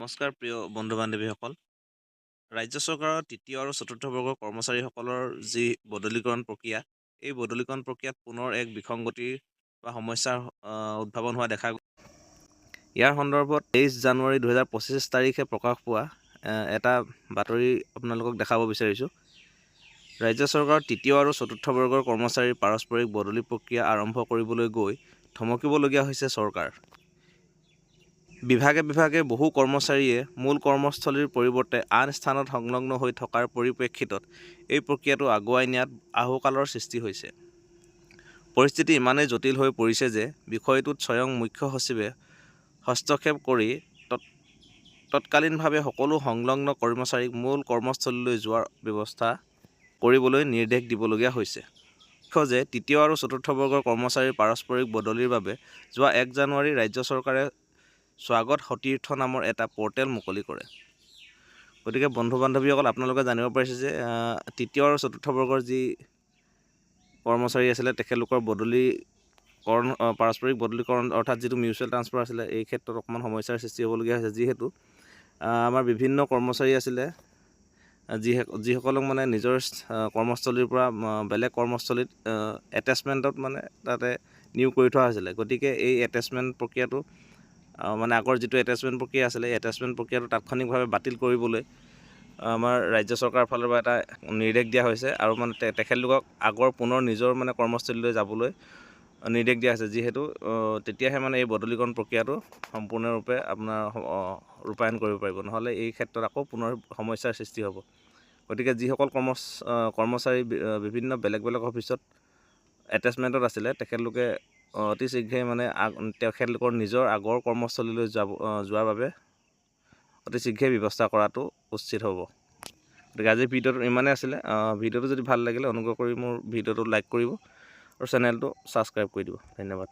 নমস্কাৰ প্ৰিয় বন্ধু বান্ধৱীসকল। ৰাজ্য চৰকাৰৰ তৃতীয় আৰু চতুৰ্থ বৰ্গৰ কৰ্মচাৰীসকলৰ যি বদলীকৰণ প্ৰক্ৰিয়া, এই বদলীকৰণ প্ৰক্ৰিয়াত পুনৰ এক বিসংগতিৰ বা সমস্যাৰ উদ্ভাৱন হোৱা দেখা গৈছে। ইয়াৰ সন্দৰ্ভত 23 জানুৱাৰী 2025 তাৰিখে প্ৰকাশ পোৱা এটা বাতৰি আপোনালোকক দেখাব বিচাৰিছোঁ। ৰাজ্য চৰকাৰৰ তৃতীয় আৰু চতুৰ্থ বৰ্গৰ কৰ্মচাৰীৰ পাৰস্পৰিক বদলি প্ৰক্ৰিয়া আৰম্ভ কৰিবলৈ গৈ থমকিবলগীয়া হৈছে চৰকাৰ। বিভাগে বিভাগে বহু কৰ্মচাৰীয়ে মূল কৰ্মস্থলীৰ পৰিৱৰ্তে আন স্থানত সংলগ্ন হৈ থকাৰ পৰিপ্ৰেক্ষিতত এই প্ৰক্ৰিয়াটো আগুৱাই নিয়াত আহুকালৰ সৃষ্টি হৈছে। পৰিস্থিতি ইমানেই জটিল হৈ পৰিছে যে বিষয়টোত স্বয়ং মুখ্য সচিবে হস্তক্ষেপ কৰি তৎকালীনভাৱে সকলো সংলগ্ন কৰ্মচাৰীক মূল কৰ্মস্থলীলৈ যোৱাৰ ব্যৱস্থা কৰিবলৈ নিৰ্দেশ দিবলগীয়া হৈছে। মুখ্য যে তৃতীয় আৰু চতুৰ্থ বৰ্গৰ কৰ্মচাৰীৰ পাৰস্পৰিক বদলিৰ বাবে যোৱা 1 জানুৱাৰী ৰাজ্য চৰকাৰে স্বাগত সতীৰ্থ নামৰ এটা পৰ্টেল মুকলি কৰে। গতিকে বন্ধু বান্ধৱীসকল, আপোনালোকে জানিব পাৰিছে যে তৃতীয় আৰু চতুৰ্থ বৰ্গৰ যি কৰ্মচাৰী আছিলে তেখেতলোকৰ বদলীকৰণ, পাৰস্পৰিক বদলীকৰণ অৰ্থাৎ যিটো মিউচুৱেল ট্ৰান্সফাৰ আছিলে, এই ক্ষেত্ৰত অকণমান সমস্যাৰ সৃষ্টি হ'বলগীয়া হৈছে। যিহেতু আমাৰ বিভিন্ন কৰ্মচাৰী আছিলে যিসকলক মানে নিজৰ কৰ্মস্থলীৰ পৰা বেলেগ কৰ্মস্থলীত এটেচমেণ্টত তাতে নিয়োগ কৰি থোৱা হৈছিলে। গতিকে এই এটেচমেণ্ট প্ৰক্ৰিয়াটো আগৰ যিটো এটেচমেণ্ট প্ৰক্ৰিয়া আছিলে, এই এটেচমেণ্ট প্ৰক্ৰিয়াটো তাৎক্ষণিকভাৱে বাতিল কৰিবলৈ আমাৰ ৰাজ্য চৰকাৰৰ ফালৰ পৰা এটা নিৰ্দেশ দিয়া হৈছে আৰু তেখেতলোকক আগৰ পুনৰ নিজৰ কৰ্মস্থলীলৈ যাবলৈ নিৰ্দেশ দিয়া হৈছে। যিহেতু তেতিয়াহে এই বদলীকৰণ প্ৰক্ৰিয়াটো সম্পূৰ্ণৰূপে আপোনাৰ ৰূপায়ণ কৰিব পাৰিব, নহ'লে এই ক্ষেত্ৰত আকৌ পুনৰ সমস্যাৰ সৃষ্টি হ'ব। গতিকে যিসকল কৰ্মচাৰী বিভিন্ন বেলেগ বেলেগ অফিচত এটেচমেণ্টত আছিলে, তেখেতলোকে অতি শীঘ্ৰে তেখেতলোকৰ নিজৰ আগৰ কৰ্মস্থলীলৈ যোৱাৰ বাবে অতি শীঘ্ৰে ব্যৱস্থা কৰাটো উচিত হ'ব। গতিকে আজিৰ ভিডিঅ'টো ইমানেই আছিলে। ভিডিঅ'টো যদি ভাল লাগিলে অনুগ্ৰহ কৰি মোৰ ভিডিঅ'টো লাইক কৰিব আৰু চেনেলটো ছাবস্ক্ৰাইব কৰি দিব। ধন্যবাদ।